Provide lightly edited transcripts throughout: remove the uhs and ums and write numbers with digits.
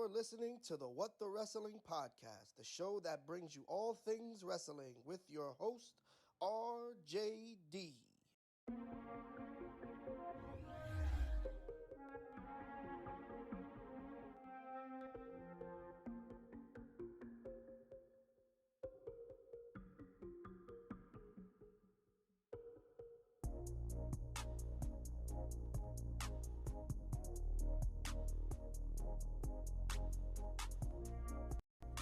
You're listening to the What the Wrestling Podcast, the show that brings you all things wrestling with your host, RJD.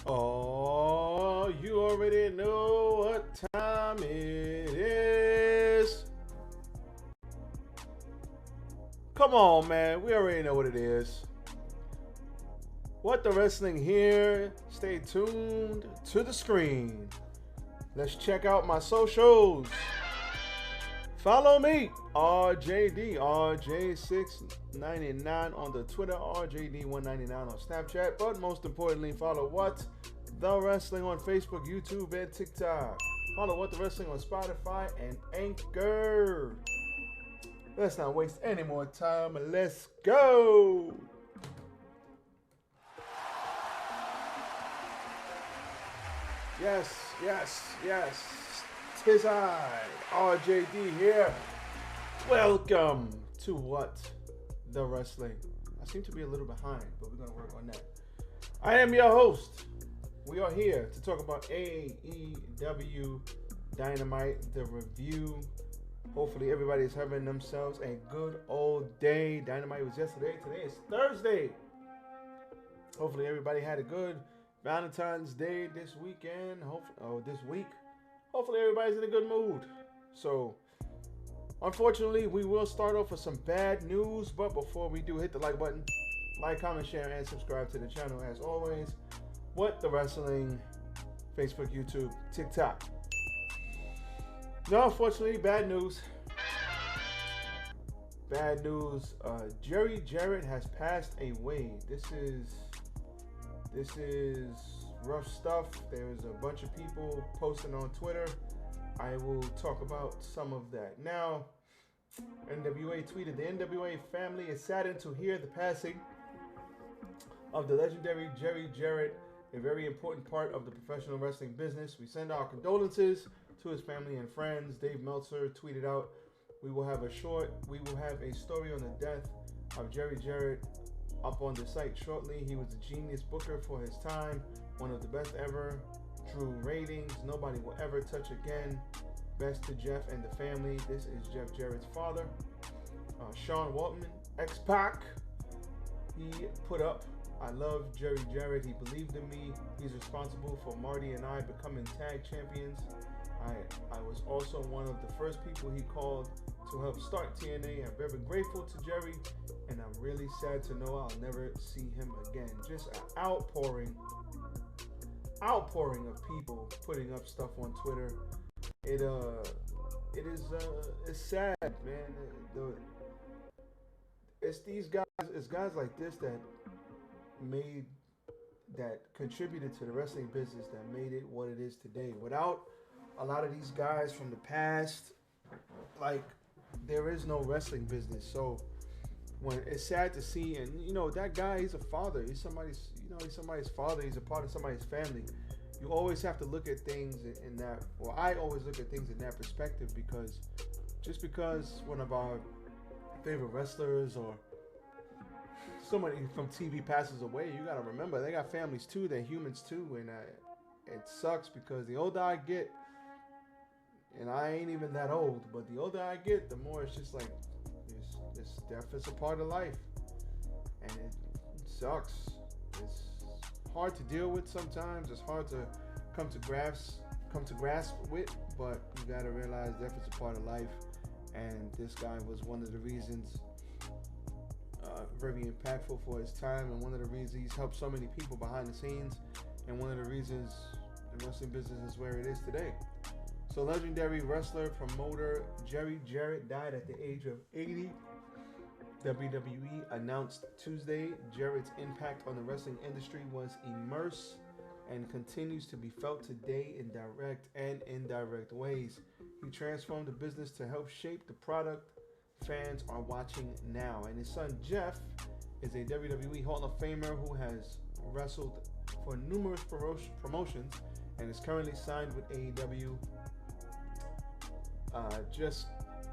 Oh, you already know what time it is. Come on, man. We already know what it is. What the Wrestling here. Stay tuned to the screen. Let's check out my socials. Follow me, RJD, RJ699 on the Twitter, RJD199 on Snapchat. But most importantly, follow What the Wrestling on Facebook, YouTube, and TikTok. Follow What the Wrestling on Spotify and Anchor. Let's not waste any more time. Let's go. Yes. 'Tis I, RJD here. Welcome to What the Wrestling. I seem to be a little behind, but we're going to work on that. I am your host. We are here to talk about AEW Dynamite, the review. Hopefully everybody is having themselves a good old day. Dynamite was yesterday. Today is Thursday. Hopefully everybody had a good Valentine's Day this weekend. This week. Hopefully everybody's in a good mood. So, unfortunately, we will start off with some bad news. But before we do, hit the like button. Like, comment, share, and subscribe to the channel as always. What the Wrestling, Facebook, YouTube, TikTok. No, unfortunately, bad news. Bad news. Jarrett has passed away. This is rough stuff. There's a bunch of people posting on Twitter. I will talk about some of that. Now, NWA tweeted, the NWA family is saddened to hear the passing of the legendary Jarrett, a very important part of the professional wrestling business. We send our condolences to his family and friends. Dave Meltzer tweeted out, we will have a story on the death of Jarrett up on the site shortly. He was a genius booker for his time, one of the best ever, drew ratings nobody will ever touch again. Best to Jeff and the family. This is Jeff Jarrett's father. Sean Waltman, X-Pac, he put up, I love Jarrett, he believed in me, he's responsible for Marty and I becoming tag champions. I was also one of the first people he called to help start TNA. I'm very grateful to Jerry, and I'm really sad to know I'll never see him again. Just an outpouring of people putting up stuff on Twitter. It's sad, man. It's these guys, it's guys like this that contributed to the wrestling business that made it what it is today. Without a lot of these guys from the past, like, there is no wrestling business. So when it's sad to see, and that guy, he's a father, he's somebody's father, he's a part of somebody's family. You always have to look at things in that, or I always look at things in that perspective, because just because one of our favorite wrestlers or somebody from TV passes away, you gotta remember they got families too, they're humans too, and it sucks because the older I get, and I ain't even that old, but the older I get, the more it's just like, this death is a part of life, and it sucks. It's hard to deal with sometimes. It's hard to come to grasp with, but you gotta realize death is a part of life, and this guy was one of the reasons, very impactful for his time, and one of the reasons he's helped so many people behind the scenes, and one of the reasons the wrestling business is where it is today. So legendary wrestler, promoter Jarrett died at the age of 80. WWE announced Tuesday Jarrett's impact on the wrestling industry was immense and continues to be felt today in direct and indirect ways. He transformed the business to help shape the product fans are watching now. And his son Jeff is a WWE Hall of Famer who has wrestled for numerous promotions and is currently signed with AEW. Just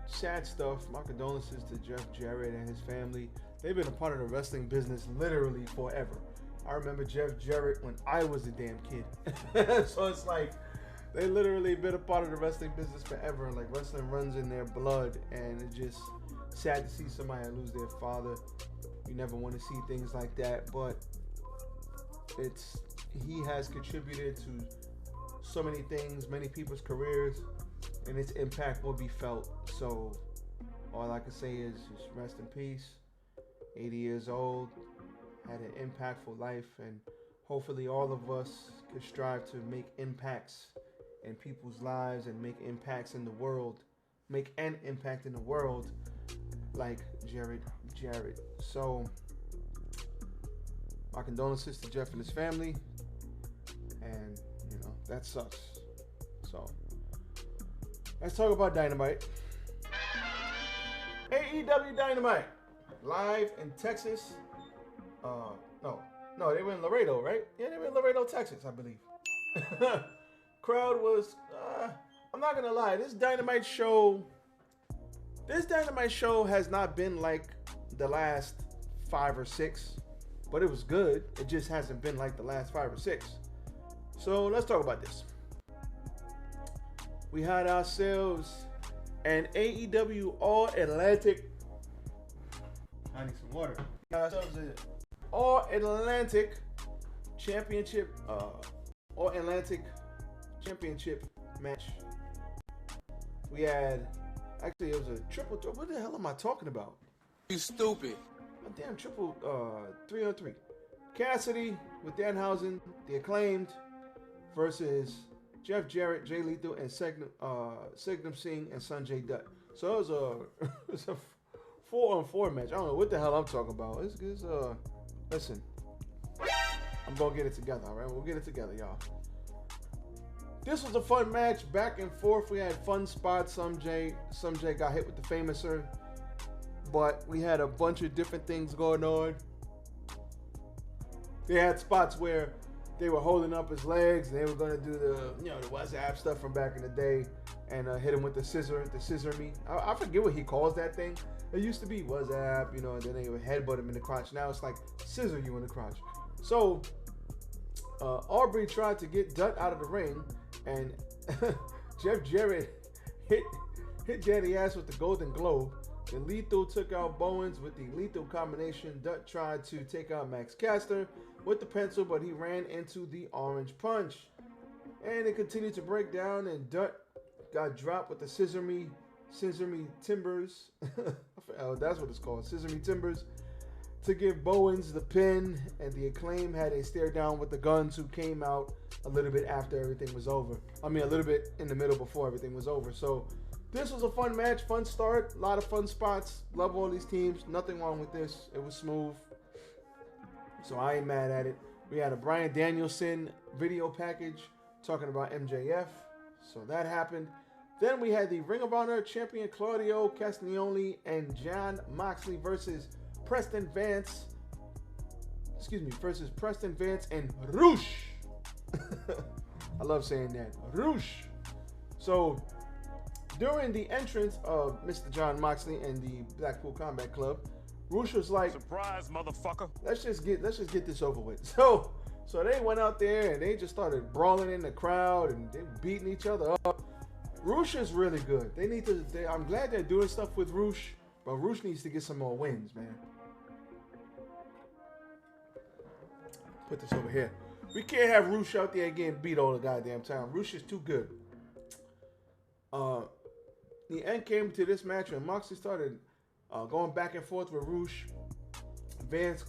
sad stuff. My condolences to Jeff Jarrett and his family. They've been a part of the wrestling business literally forever. I remember Jeff Jarrett when I was a damn kid. So it's like they literally been a part of the wrestling business forever. Like wrestling runs in their blood, and it's just sad to see somebody lose their father. You never want to see things like that, but he has contributed to so many things, many people's careers, and its impact will be felt. So all I can say is just rest in peace. 80 years old, had an impactful life, and hopefully all of us could strive to make impacts in people's lives and make impacts in the world, make an impact in the world like Jarrett. So my condolences to Jeff and his family, and that sucks. So let's talk about Dynamite. AEW Dynamite live in Texas. No, they were in Laredo, right? Yeah, they were in Laredo, Texas, I believe. Crowd was, I'm not gonna lie, this Dynamite show has not been like the last 5 or 6, but it was good. It just hasn't been like the last 5 or 6. So let's talk about this. We had ourselves an AEW All-Atlantic. I need some water. We had ourselves an All-Atlantic Championship, All-Atlantic Championship match. We had, actually it was a triple, what the hell am I talking about? You stupid. A damn triple 3-on-3. Cassidy with Danhausen, the Acclaimed, versus Jeff Jarrett, Jay Lethal, and Signum Singh and Sanjay Dutt. So it was a 4-on-4 match. I don't know what the hell I'm talking about. Listen, I'm gonna get it together, all right? We'll get it together, y'all. This was a fun match, back and forth. We had fun spots. Some Jay got hit with the Famouser, but we had a bunch of different things going on. They had spots where they were holding up his legs, and they were gonna do the WhatsApp stuff from back in the day, and hit him with the scissor me. I forget what he calls that thing. It used to be WhatsApp, and then they would headbutt him in the crotch. Now it's like scissor you in the crotch. So Aubrey tried to get Dutt out of the ring, and Jeff Jarrett hit Daddy ass with the Golden Globe. Then Lethal took out Bowens with the lethal combination. Dutt tried to take out Max Caster with the pencil, but he ran into the Orange Punch. And it continued to break down, and Dutt got dropped with the Scissor Me Timbers. Oh, that's what it's called, Scissor Me Timbers, to give Bowens the pin, and the Acclaim had a stare down with the Guns, who came out a little bit after everything was over. I mean, a little bit in the middle before everything was over. So this was a fun match, fun start, a lot of fun spots. Love all these teams. Nothing wrong with this. It was smooth. So I ain't mad at it. We had a Bryan Danielson video package talking about MJF. So that happened. Then we had the Ring of Honor champion Claudio Castagnoli and Jon Moxley versus Preston Vance. Versus Preston Vance and Roosh. I love saying that. Roosh. So during the entrance of Mr. Jon Moxley and the Blackpool Combat Club, Roosh was like, "Surprise, motherfucker! Let's just get this over with." So they went out there and they just started brawling in the crowd and they beating each other up. Roosh is really good. I'm glad they're doing stuff with Roosh, but Roosh needs to get some more wins, man. Put this over here. We can't have Roosh out there getting beat all the goddamn time. Roosh is too good. The end came to this match when Moxley started going back and forth with Roosh. Vance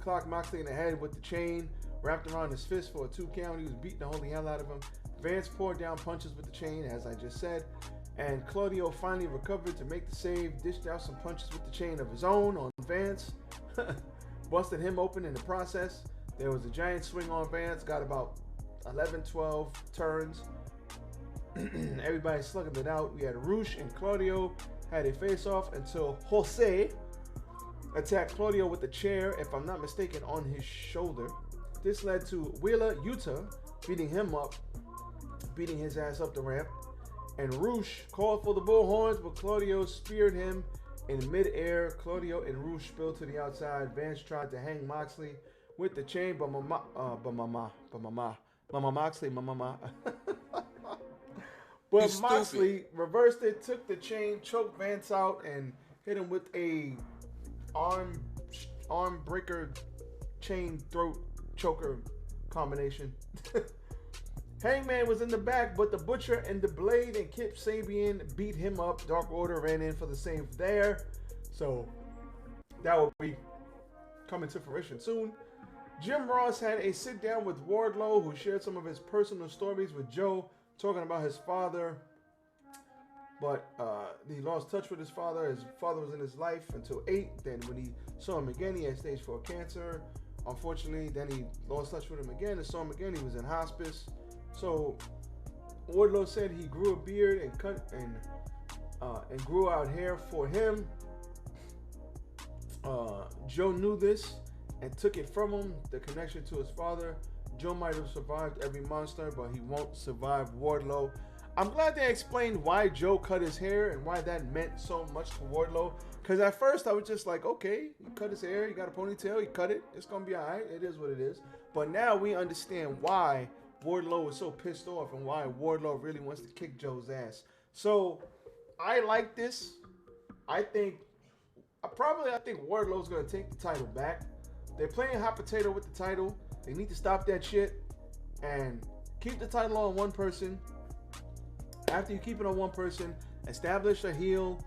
clocked Moxley in the head with the chain, wrapped around his fist for a 2 count. He was beating the holy hell out of him. Vance poured down punches with the chain, as I just said, and Claudio finally recovered to make the save, dished out some punches with the chain of his own on Vance, busted him open in the process. There was a giant swing on Vance, got about 11, 12 turns. Everybody slugging it out. We had Roosh and Claudio had a face-off until Jose attacked Claudio with a chair, if I'm not mistaken, on his shoulder. This led to Wheeler Yuta beating his ass up the ramp. And Roosh called for the bullhorns, but Claudio speared him in midair. Claudio and Roosh spilled to the outside. Vance tried to hang Moxley with the chain, but But Moxley reversed it, took the chain, choked Vance out, and hit him with a arm breaker, chain throat choker combination. Hangman was in the back, but the Butcher and the Blade and Kip Sabian beat him up. Dark Order ran in for the save there. So that will be coming to fruition soon. Jim Ross had a sit down with Wardlow, who shared some of his personal stories with Joe, talking about his father. But he lost touch with his father. His father was in his life until 8. Then when he saw him again, he had stage 4 cancer. Unfortunately, then he lost touch with him again and saw him again. He was in hospice. So Wardlow said he grew a beard and cut and grew out hair for him. Joe knew this and took it from him, the connection to his father. Joe might have survived every monster, but he won't survive Wardlow. I'm glad they explained why Joe cut his hair and why that meant so much to Wardlow. Because at first I was just like, okay, he cut his hair, he got a ponytail, he cut it, it's going to be all right, it is what it is. But now we understand why Wardlow was so pissed off and why Wardlow really wants to kick Joe's ass. So I like this. I think Wardlow's going to take the title back. They're playing hot potato with the title. They need to stop that shit and keep the title on one person. After you keep it on one person, establish a heel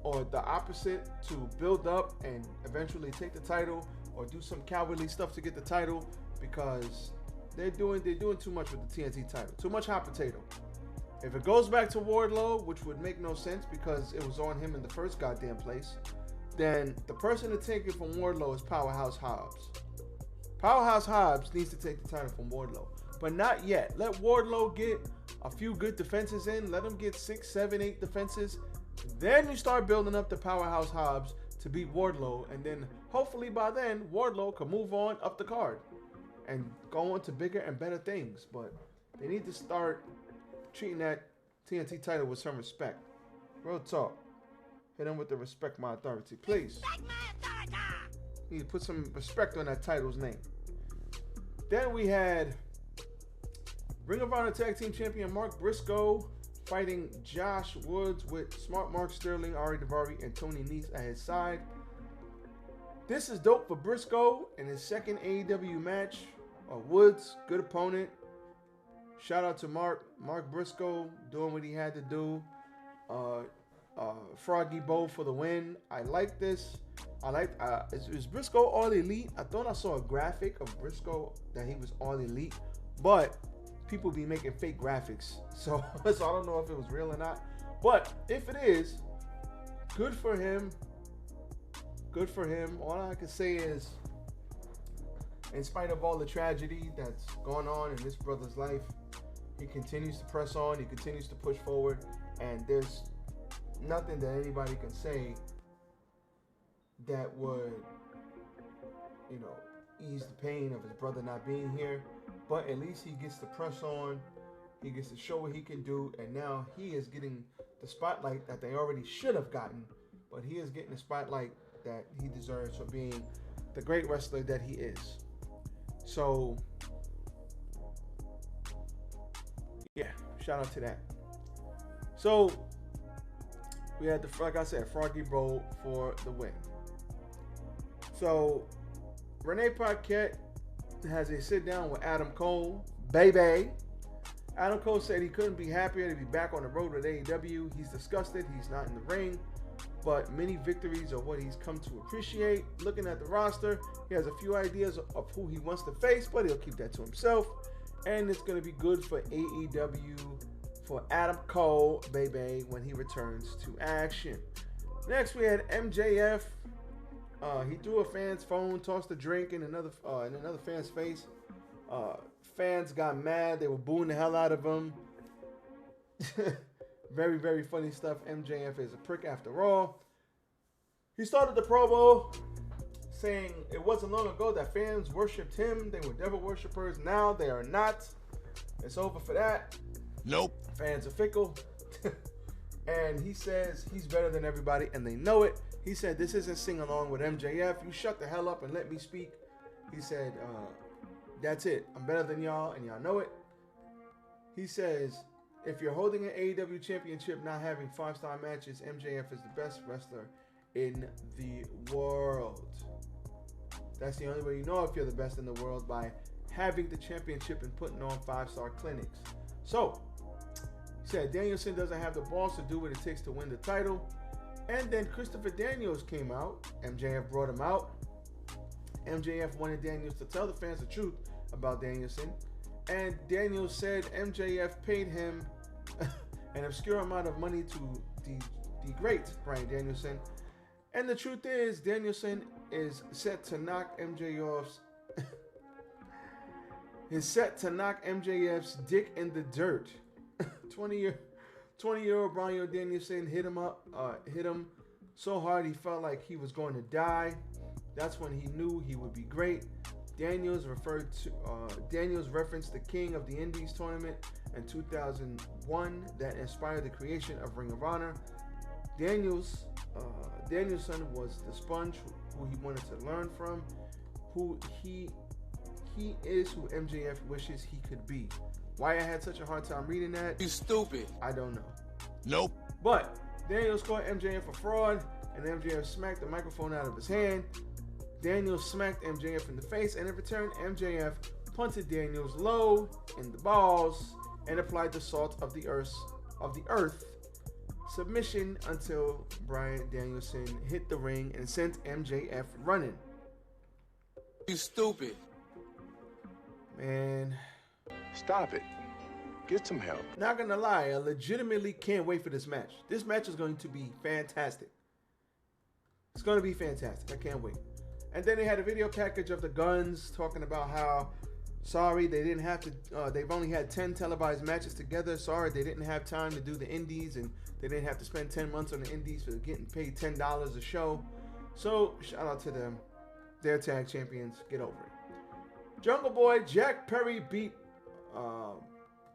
or the opposite to build up and eventually take the title, or do some cowardly stuff to get the title, because they're doing too much with the TNT title. Too much hot potato. If it goes back to Wardlow, which would make no sense because it was on him in the first goddamn place, then the person to take it from Wardlow is Powerhouse Hobbs. Powerhouse Hobbs needs to take the title from Wardlow, but not yet. Let Wardlow get a few good defenses in. Let him get 6, 7, 8 defenses. Then you start building up the Powerhouse Hobbs to beat Wardlow, and then hopefully by then Wardlow can move on up the card and go on to bigger and better things. But they need to start treating that TNT title with some respect. Real talk. Hit him with the respect my authority, please. Respect my authority. Need to put some respect on that title's name. Then we had Ring of Honor Tag Team Champion Mark Briscoe fighting Josh Woods with Smart Mark Sterling, Ari Daivari, and Tony Nese at his side. This is dope for Briscoe in his second AEW match. Woods, good opponent. Shout out to Mark Briscoe doing what he had to do. Froggy Bow for the win. I like this. Is Briscoe all elite? I thought I saw a graphic of Briscoe that he was all elite, but people be making fake graphics, so I don't know if it was real or not. But if it is, good for him. Good for him. All I can say is, in spite of all the tragedy that's going on in this brother's life, he continues to press on. He continues to push forward, and there's nothing that anybody can say that would, ease the pain of his brother not being here. But at least he gets to press on. He gets to show what he can do. And now he is getting the spotlight that they already should have gotten. But he is getting the spotlight that he deserves for being the great wrestler that he is. So, yeah, shout out to that. So, we had like I said, Froggy Bowl for the win. So, Renee Paquette has a sit down with Adam Cole, baby. Adam Cole said he couldn't be happier to be back on the road with AEW. He's disgusted. He's not in the ring, but many victories are what he's come to appreciate. Looking at the roster, he has a few ideas of who he wants to face, but he'll keep that to himself. And it's going to be good for AEW for Adam Cole, baby, when he returns to action. Next, we had MJF. He threw a fan's phone, tossed a drink in another fan's face. Fans got mad. They were booing the hell out of him. Very, very funny stuff. MJF is a prick after all. He started the promo saying it wasn't long ago that fans worshipped him. They were devil worshippers. Now they are not. It's over for that. Nope. Fans are fickle. And he says he's better than everybody, and they know it. He said, this isn't sing along with MJF. You shut the hell up and let me speak. He said, that's it. I'm better than y'all, and y'all know it. He says, if you're holding an AEW championship, not having 5-star matches, MJF is the best wrestler in the world. That's the only way you know if you're the best in the world, by having the championship and putting on 5-star clinics. So, he said Danielson doesn't have the balls to do what it takes to win the title. And then Christopher Daniels came out. MJF brought him out. MJF wanted Daniels to tell the fans the truth about Danielson. And Daniels said MJF paid him an obscure amount of money to degrade Bryan Danielson. And the truth is, Danielson is set to knock MJF's dick in the dirt. 20-year-old Bryan Danielson hit him so hard he felt like he was going to die. That's when he knew he would be great. Daniels referenced the King of the Indies tournament in 2001 that inspired the creation of Ring of Honor. Danielson was the sponge who he wanted to learn from, who he is who MJF wishes he could be. Why I had such a hard time reading that? You stupid. I don't know. Nope. But Daniels called MJF a fraud, and MJF smacked the microphone out of his hand. Daniels smacked MJF in the face, and in return, MJF punted Daniels low in the balls and applied the salt of the earth submission until Bryan Danielson hit the ring and sent MJF running. You stupid. Man. Stop it. Get some help. Not gonna lie, I legitimately can't wait for this match. This match is going to be fantastic. It's going to be fantastic. I can't wait. And then they had a video package of the Guns talking about how, sorry, they didn't have to, they've only had 10 televised matches together. Sorry, they didn't have time to do the indies, and they didn't have to spend 10 months on the indies for getting paid $10 a show. So, shout out to them. They're tag champions. Get over it. Jungle Boy Jack Perry beat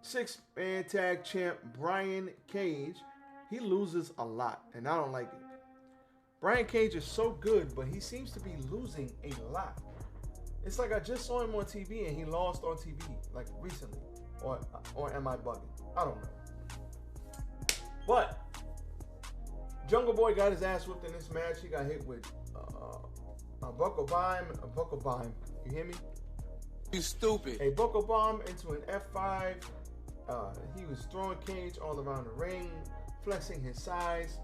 6-man tag champ Brian Cage. He loses a lot, and I don't like it. Brian Cage is so good, but he seems to be losing a lot. It's like I just saw him on TV and he lost on TV like recently. Or am I bugging? I don't know. But Jungle Boy got his ass whooped in this match. He got hit with a buckle bomb. You hear me? You stupid. A buckle bomb into an F5. He was throwing Cage all around the ring, flexing his size.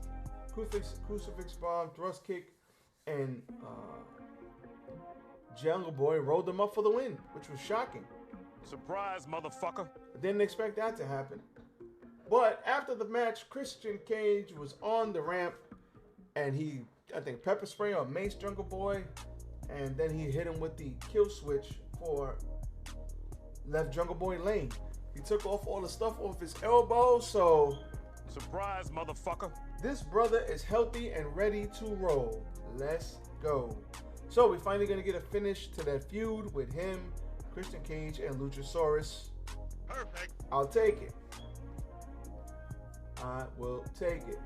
Crucifix bomb, thrust kick, and Jungle Boy rolled him up for the win, which was shocking. Surprise, motherfucker. Didn't expect that to happen. But after the match, Christian Cage was on the ramp, and he, I think, pepper spray or mace Jungle Boy, and then he hit him with the kill switch for left Jungle Boy laying. He took off all the stuff off his elbow, so... Surprise, motherfucker. This brother is healthy and ready to roll. Let's go. So we're finally going to get a finish to that feud with him, Christian Cage, and Luchasaurus. Perfect. I'll take it. I will take it.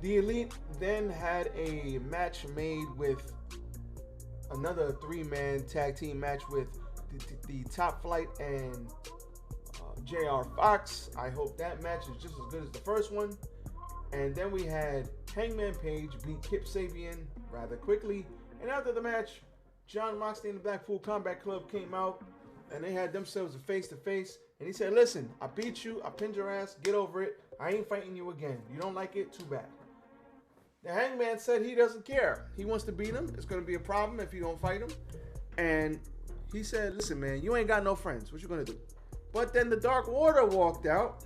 The Elite then had a match made with another 3-man tag team match with the Top Flight and JR Fox. I hope that match is just as good as the first one. And then we had Hangman Page beat Kip Sabian rather quickly. And after the match, Jon Moxley and the Blackpool Combat Club came out, and they had themselves a face-to-face. And he said, listen, I beat you, I pinned your ass, get over it. I ain't fighting you again. You don't like it, too bad. The Hangman said he doesn't care. He wants to beat him. It's going to be a problem if you don't fight him. And he said, listen, man, you ain't got no friends. What you going to do? But then the Dark Order walked out.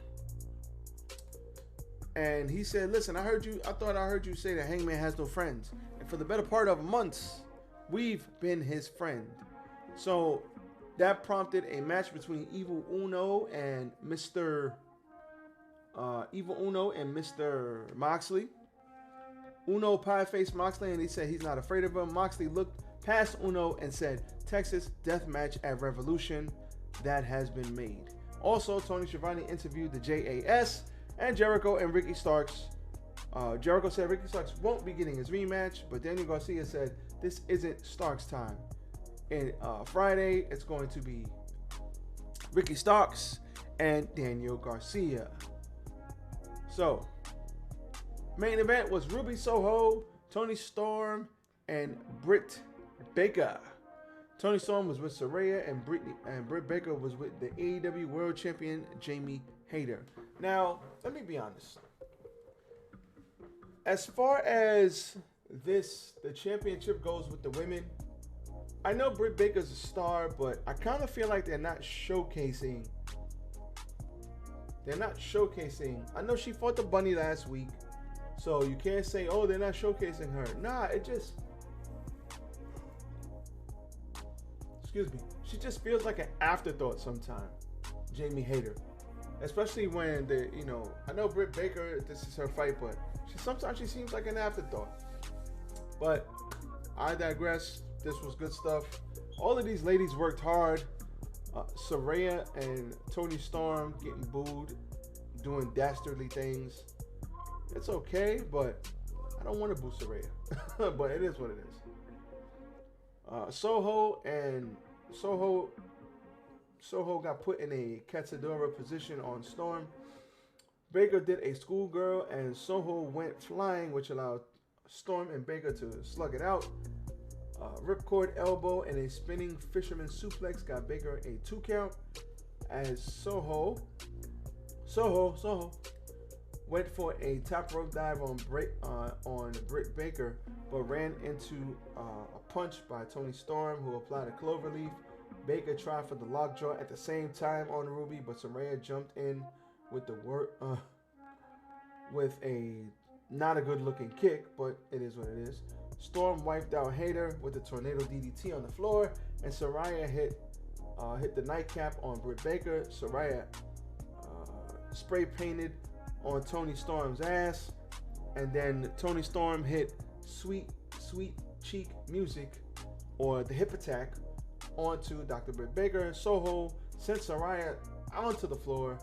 And he said, listen, I thought I heard you say that Hangman has no friends. And for the better part of months, we've been his friend. So that prompted a match between Evil Uno and Mr. Moxley. Uno pie-faced Moxley, and he said he's not afraid of him. Moxley looked past Uno and said, Texas death match at Revolution, that has been made. Also, Tony Schiavone interviewed the JAS and Jericho and Ricky Starks. Jericho said Ricky Starks won't be getting his rematch, but Daniel Garcia said this isn't Starks time. And Friday, it's going to be Ricky Starks and Daniel Garcia. So, main event was Ruby Soho, Toni Storm, and Britt Baker. Toni Storm was with Saraya, and Britt Baker was with the AEW World Champion Jamie Hayter. Now, let me be honest. As far as the championship goes with the women, I know Britt Baker's a star, but I kind of feel like they're not showcasing. I know she fought the Bunny last week, so you can't say, oh, they're not showcasing her. Nah, she just feels like an afterthought sometimes, Jamie Hayter. Especially when I know Britt Baker, this is her fight, but sometimes she seems like an afterthought. But I digress. This was good stuff. All of these ladies worked hard. Saraya and Toni Storm getting booed, doing dastardly things. It's okay, but I don't want to boo Saraya. But it is what it is. Soho got put in a Cazadora position on Storm. Baker did a schoolgirl, and Soho went flying, which allowed Storm and Baker to slug it out. Ripcord elbow and a spinning fisherman suplex got Baker a 2 count, as Soho went for a top rope dive on Britt Baker, but ran into a punch by Toni Storm, who applied a cloverleaf. Baker tried for the lockjaw at the same time on Ruby, but Saraya jumped in with with a not a good looking kick, but it is what it is. Storm wiped out Hayter with the tornado DDT on the floor, and Saraya hit the nightcap on Britt Baker. Saraya spray painted on Toni Storm's ass, and then Toni Storm hit Sweet Cheek Music, or the hip attack, onto Dr. Britt Baker. Soho sent Saraya onto the floor,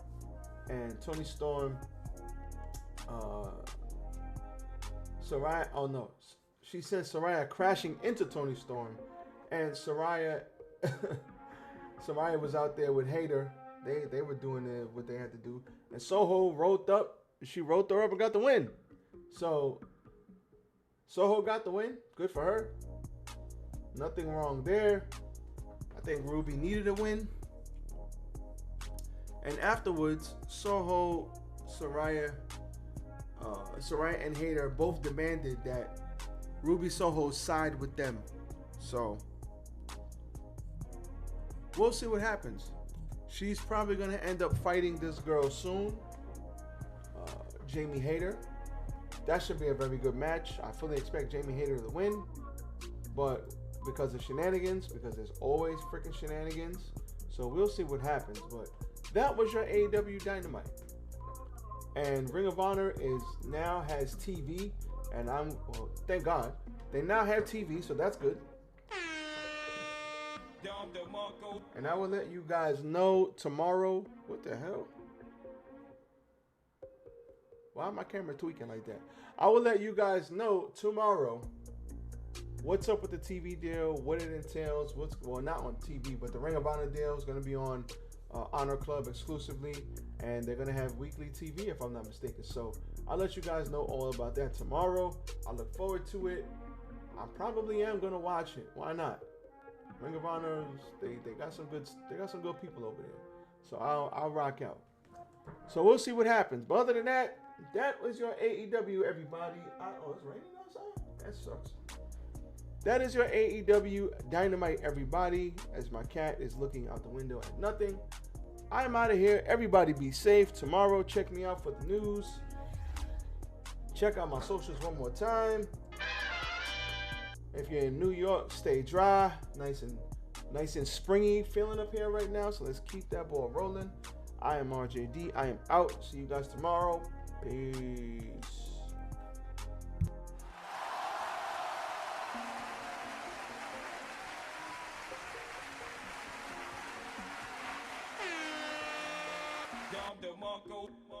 and Toni Storm she sent Saraya crashing into Toni Storm, and Saraya was out there with Hayter. They were doing what they had to do, and Soho rolled up. She rolled her up and got the win. So Soho got the win. Good for her. Nothing wrong there. I think Ruby needed a win. And afterwards, Soho, Saraya and Hayter both demanded that Ruby Soho side with them. So we'll see what happens. She's probably going to end up fighting this girl soon, Jamie Hayter. That should be a very good match. I fully expect Jamie Hayter to win, but because of shenanigans, because there's always freaking shenanigans. So we'll see what happens. But that was your AEW Dynamite. And Ring of Honor now has TV, and thank God, they now have TV, so that's good. And I will let you guys know tomorrow. What the hell? Why is my camera tweaking like that? I will let you guys know tomorrow what's up with the TV deal, what it entails. Not on TV, but the Ring of Honor deal is going to be on Honor Club exclusively, and they're going to have weekly TV if I'm not mistaken. So I'll let you guys know all about that tomorrow. I look forward to it. I probably am going to watch it. Why not? Ring of Honor, they got some good people over there. So I'll rock out. So we'll see what happens. But other than that, that was your AEW, everybody. It's raining outside? That sucks. That is your AEW Dynamite, everybody, as my cat is looking out the window at nothing. I'm out of here. Everybody be safe. Tomorrow, check me out for the news. Check out my socials one more time. If you're in New York, stay dry. Nice and springy feeling up here right now. So let's keep that ball rolling. I am RJD. I am out. See you guys tomorrow. Peace. Tom DeMarco.